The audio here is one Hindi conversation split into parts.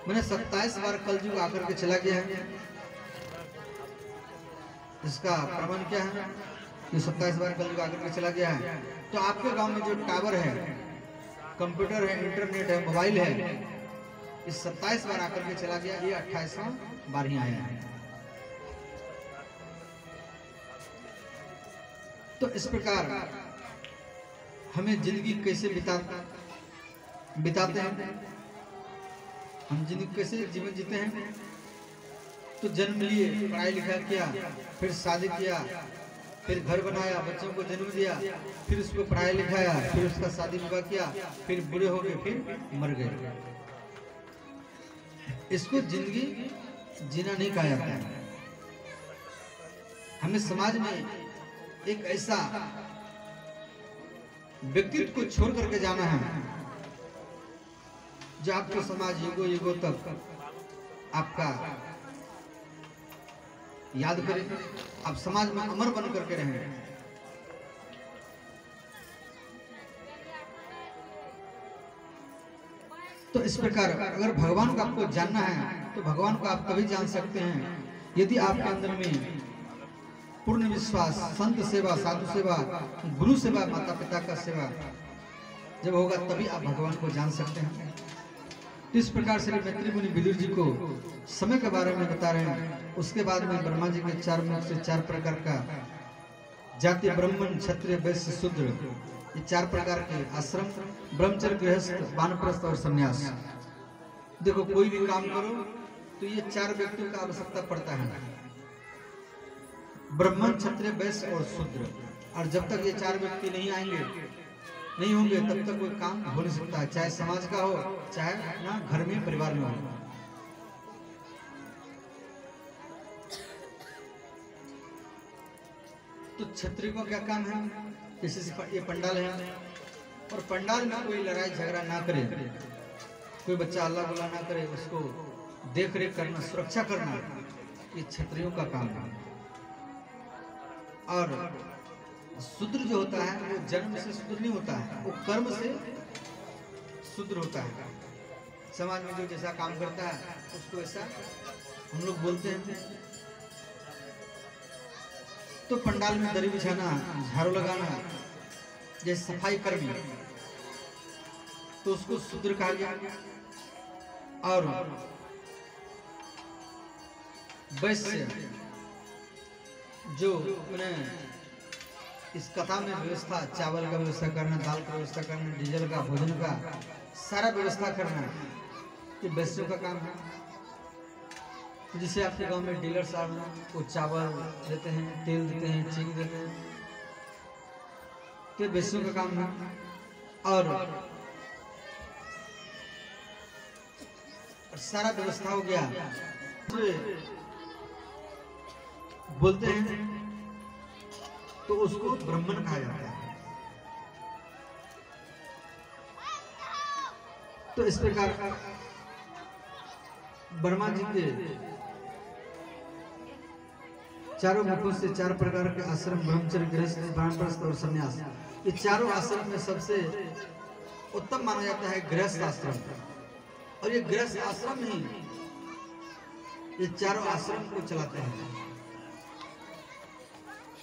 मैंने 27 बार कलयुग आकर के चला गया है। इसका प्रमाण क्या है कि 27 बार कलयुग आकर के चला गया है। तो आपके गांव में जो टावर है, कंप्यूटर है, इंटरनेट है, मोबाइल है, इस 27 बार आकर के चला गया, ये 28वां बार ही आया है। तो इस प्रकार हमें जिंदगी कैसे बिताते हैं, हम जिंदगी कैसे जीवन जीते हैं। तो जन्म लिए, पढ़ाई लिखाई किया, फिर शादी किया, फिर घर बनाया, बच्चों को जन्म दिया, फिर उसको पढ़ाई लिखाया, फिर उसका शादी विवाह किया, फिर बूढ़े हो गए, फिर मर गए। इसको जिंदगी जीना नहीं कहा जाता है। हमें समाज में एक ऐसा व्यक्तित्व को छोड़ करके जाना है जो आपको समाज युगों युगों तक आपका याद करे, आप समाज में अमर बन करके रहें। तो इस प्रकार अगर भगवान को आपको जानना है तो भगवान को आप तभी जान सकते हैं यदि आपके अंदर में पूर्ण विश्वास, संत सेवा, साधु सेवा, गुरु सेवा, माता पिता का सेवा जब होगा तभी आप भगवान को जान सकते हैं। तो इस प्रकार से मैत्री मुनि विदुर जी को समय के बारे में बता रहे हैं। उसके बाद में ब्रह्मा जी के 4 मुख से 4 प्रकार का जाति, ब्राह्मण, क्षत्रिय, वैश्य, शूद्र, ये 4 प्रकार के आश्रम, ब्रह्मचर्य, गृहस्थ, वानप्रस्थ और संन्यास। देखो कोई भी काम करो तो ये 4 व्यक्तियों का आवश्यकता पड़ता है, ब्राह्मण, क्षत्रिय, वैश्य और शूद्र। और जब तक ये 4 व्यक्ति नहीं होंगे तब तक कोई काम हो नहीं सकता है, चाहे समाज का हो, चाहे अपना घर में परिवार में हो। तो क्षत्रिय को क्या काम है, जैसे ये पंडाल है, और पंडाल में कोई लड़ाई झगड़ा ना करे, कोई बच्चा अल्लाह बुला ना करे, उसको देख रेख करना, सुरक्षा करना, ये क्षत्रियों का काम है। और शूद्र जो होता है वो जन्म से शूद्र नहीं होता है, वो कर्म से शूद्र होता है। समाज में जो जैसा काम करता है उसको ऐसा हम लोग बोलते हैं। तो पंडाल में दरी बिछाना, झाड़ू लगाना, जैसे सफाई कर्मी, तो उसको शूद्र कहा गया। और वैश्य जो मैंने इस कथा में व्यवस्था, चावल का व्यवस्था करना, दाल का व्यवस्था करना, डीजल का, भोजन का सारा व्यवस्था करना, ये वैश्यों का काम है। तो जिसे आपके गांव में डीलर साहब वो चावल देते हैं, तेल देते हैं, चीनी देते हैं, तो वैश्यों का काम है। और सारा व्यवस्था हो गया बोलते हैं तो उसको ब्राह्मण कहा जाता है। तो इस प्रकार ब्रह्मा जी के 4 मुखों से 4 प्रकार के आश्रम, ब्रह्मचर्य, गृहस्थ, वानप्रस्थ और संन्यास, ये 4 आश्रम में सबसे उत्तम माना जाता है गृहस्थ आश्रम। और ये गृहस्थ आश्रम ही ये 4 आश्रम को चलाते हैं,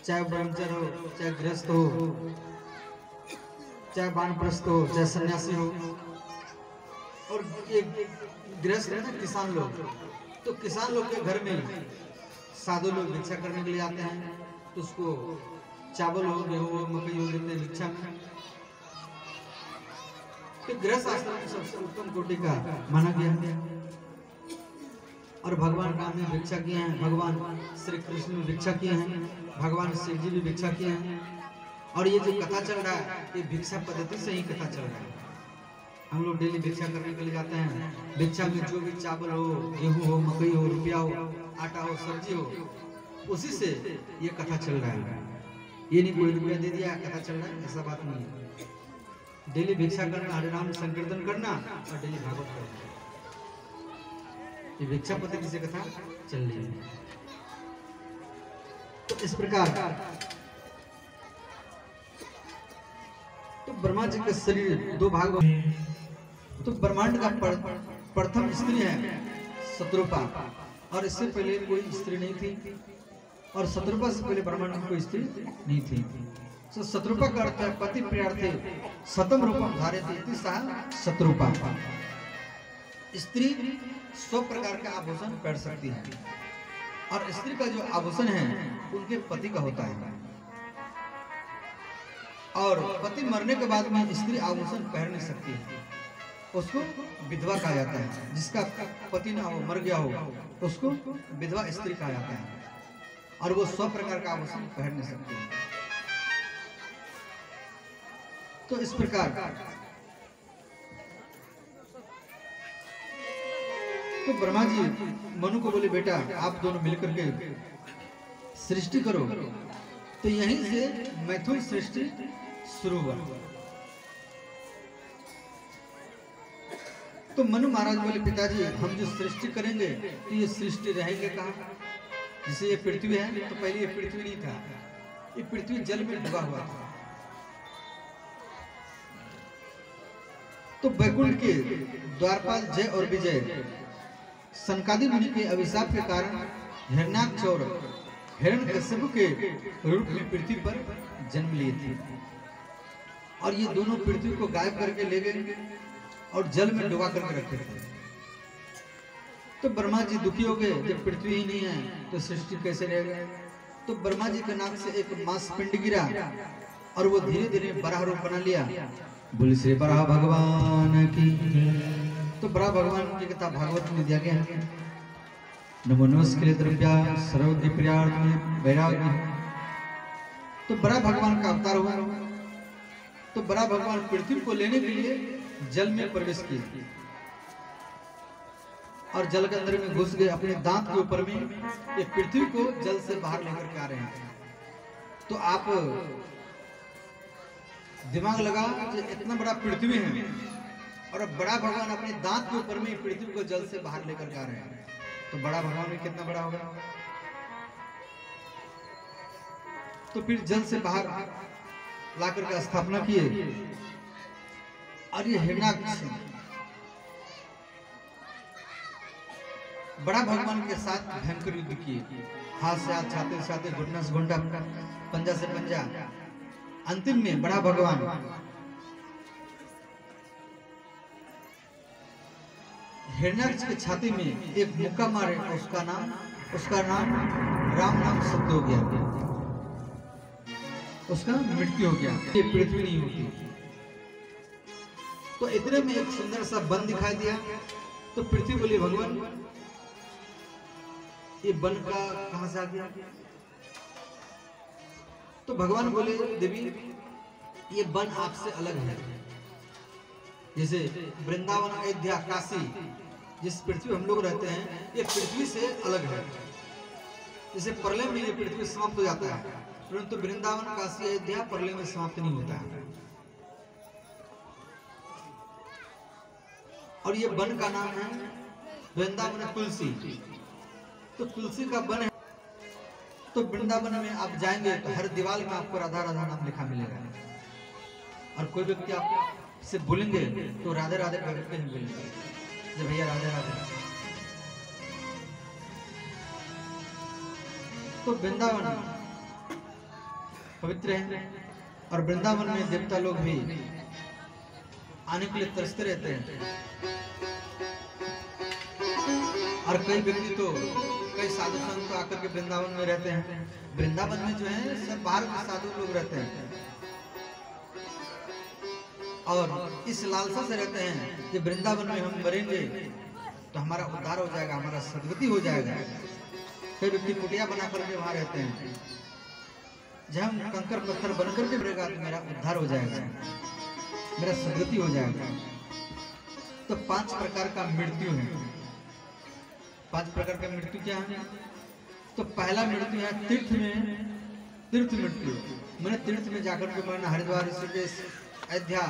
चाहे ब्रह्मचर्य हो, चाहे गृहस्थ हो, चाहे वानप्रस्थ हो, चाहे सन्यासी हो। और ये गृहस्थ है ना किसान लोग, तो किसान लोग के घर में साधु लोग भिक्षा करने के लिए आते हैं, तो उसको चावल हो, गेहूं हो, मकई हो देते हैं भिक्षा में। तो गृहस्थ आश्रम सबसे उत्तम कोटि का माना गया। और भगवान राम ने भिक्षा किए हैं, भगवान श्री कृष्ण ने भिक्षा किए हैं, भगवान शिव जी भी भिक्षा किए हैं। और ये जो कथा चल रहा है ये भिक्षा पद्धति से ही कथा चल रहा है। हम लोग डेली भिक्षा करने के लिए जाते हैं, भिक्षा में जो भी चावल हो, गेहूं हो, मकई हो, रुपया हो, आटा हो, सब्जी हो, उसी से ये कथा चल रहा है। ये नहीं कोई रुपया दे दिया कथा चल रहा है, ऐसा बात नहीं है। डेली भिक्षा करना, हरे नाम संकीर्तन करना और डेली भागवत करना, ये भिक्षा पद्धति से कथा चल रही है। तो इस प्रकार तो ब्रह्मा जी का शरीर 2 भाग तो ब्रह्मांड का प्रथम स्त्री है शत्रुपा, और इससे पहले कोई स्त्री नहीं थी, और शत्रुपा से पहले ब्रह्मांड में कोई स्त्री नहीं थी। तो शत्रुपा का अर्थ है पति प्रियार्थे सतम रूपम धारयति सह शत्रुपा। स्त्री 100 प्रकार के आभूषण पहन सकती है, और स्त्री का जो आभूषण है उनके पति का होता है, और पति मरने के बाद में स्त्री आभूषण पहन नहीं सकती है, उसको विधवा कहा जाता है। जिसका पति ना हो, मर गया हो, उसको विधवा स्त्री कहा जाता है, और वो 100 प्रकार का आभूषण पहन नहीं सकती है। तो इस प्रकार तो ब्रह्मा जी मनु को बोले, बेटा आप दोनों मिलकर के सृष्टि करो। तो यहीं से मैथुन सृष्टि शुरू हुआ। तो मनु महाराज बोले, पिताजी हम जो सृष्टि करेंगे तो ये सृष्टि रहेंगे कहाँ? जैसे ये पृथ्वी है, तो पहले ये पृथ्वी नहीं था, ये पृथ्वी जल में डूबा हुआ था। तो वैकुंठ के द्वारपाल जय और विजय सनकादि मुनि के अभिशाप के कारण हिरण्याक्ष और हिरण्यकश्यप के रूप में पृथ्वी पर जन्म लिए थे, और ये दोनों पृथ्वी को गायब करके ले गए और जल में डुबा करके रखे थे। तो ब्रह्मा जी दुखी हो गए, जब पृथ्वी ही नहीं है तो सृष्टि कैसे रहेगा? तो ब्रह्मा जी के नाक से एक मांस पिंड गिरा, और वो धीरे धीरे बराह रूप बना लिया। बोले श्री बराह भगवान की। तो बराह भगवान की कथा भागवत में दिया गया है। नमो नमस्कृत द्रव्या सर्वज्ञ प्रियार्थ में वैराग्य। तो बराह भगवान का अवतार हुआ। तो बराह भगवान पृथ्वी को लेने के लिए जल में प्रवेश किए, और जल के अंदर में घुस गए। अपने दांत के ऊपर में ये पृथ्वी को जल से बाहर लेकर के आ रहे हैं। तो आप दिमाग लगा कि इतना बड़ा पृथ्वी है, और अब बड़ा भगवान अपने दांत के ऊपर में पृथ्वी को जल से बाहर लेकर के आ रहे हैं। तो बड़ा भगवान में कितना बड़ा होगा? तो फिर जल से बाहर लाकर के स्थापना किए, और ये हिरण्याक्ष बड़ा भगवान के साथ भयंकर युद्ध किए। हाथ से हाथ, छाते से छाते, घुटना से घुटना, पंजा से पंजा। अंतिम में बड़ा भगवान हिरण्याक्ष के छाती में एक मुक्का मारे, उसका नाम राम नाम शब्द हो गया, उसका मृत्यु हो गया। ये पृथ्वी नहीं होती। तो इतने में एक सुंदर सा वन दिखाई दिया। तो पृथ्वी बोली, भगवान ये वन का कहां से आ गया? तो भगवान बोले, देवी ये वन आपसे अलग है। जैसे वृंदावन, अयोध्या, काशी, जिस पृथ्वी हम लोग रहते हैं, ये पृथ्वी से अलग है। जैसे प्रलय में ये पृथ्वी समाप्त हो जाता है, परंतु वृंदावन, काशी, अयोध्या प्रलय में समाप्त नहीं होता है। और ये वन का नाम है वृंदावन तुलसी। तो तुलसी का वन है। तो वृंदावन में आप जाएंगे तो हर दीवार में आपको राधा राधा नाम लिखा मिलेगा, और कोई व्यक्ति आपसे बोलेंगे तो राधे राधे करके नहीं बोलेंगे, जब भैया राधे राधे। तो वृंदावन पवित्र है, और वृंदावन में देवता लोग भी आने के लिए तरसते रहते हैं। और कई व्यक्ति तो, कई साधु संत तो आकर के वृंदावन में रहते हैं। वृंदावन में जो है सब बाहर के साधु लोग रहते हैं, और इस लालसा से रहते हैं कि वृंदावन में हम मरेंगे तो हमारा उद्धार हो जाएगा, हमारा सद्गति हो जाएगा। कई व्यक्ति कुटिया बना करके वहां रहते हैं, जब हम कंकर पत्थर बनकर के मरेगा तो मेरा उद्धार हो जाएगा, मेरा सद्गति हो जाएगा। तो 5 प्रकार का मृत्यु है। 5 प्रकार का मृत्यु क्या है? तो पहला मृत्यु है तीर्थ मृत्यु। मैंने तीर्थ में जाकर के मरना, हरिद्वार, ऋषिकेश, अयोध्या,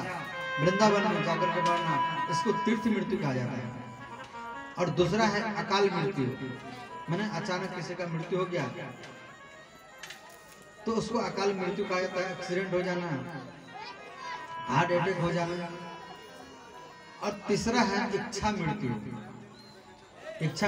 वृंदावन में जाकर के मरना, इसको तीर्थ मृत्यु कहा जाता है। और दूसरा है अकाल मृत्यु। मैंने अचानक किसी का मृत्यु हो गया तो उसको अकाल मृत्यु कहा जाता है। एक्सीडेंट हो जाना, हार्ट अटैक हो जाना। और तीसरा है इच्छा मृत्यु। इच्छा